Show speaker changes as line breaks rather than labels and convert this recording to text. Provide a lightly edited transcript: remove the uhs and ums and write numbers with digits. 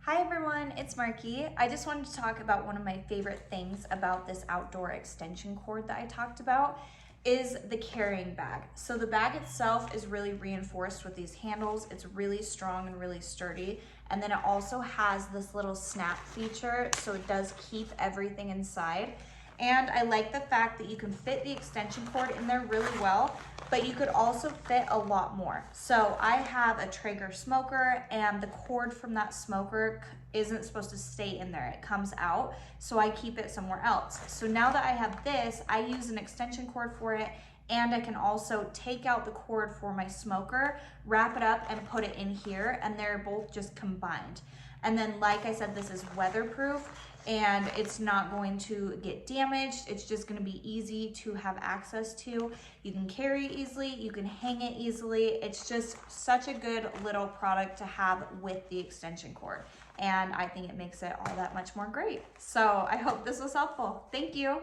Hi everyone, it's Marky. I just wanted to talk about one of my favorite things about this outdoor extension cord that I talked about is the carrying bag. So the bag itself is really reinforced with these handles. It's really strong and really sturdy. And then it also has this little snap feature, so it does keep everything inside. And I like the fact that you can fit the extension cord in there really well, but you could also fit a lot more. So I have a Traeger smoker, and the cord from that smoker isn't supposed to stay in there. It comes out, so I keep it somewhere else. So now that I have this, I use an extension cord for it, and I can also take out the cord for my smoker, wrap it up, and put it in here, and they're both just combined. And then, like I said, this is weatherproof, and it's not going to get damaged. It's just gonna be easy to have access to. You can carry it easily, you can hang it easily. It's just such a good little product to have with the extension cord. And I think it makes it all that much more great. So I hope this was helpful. Thank you.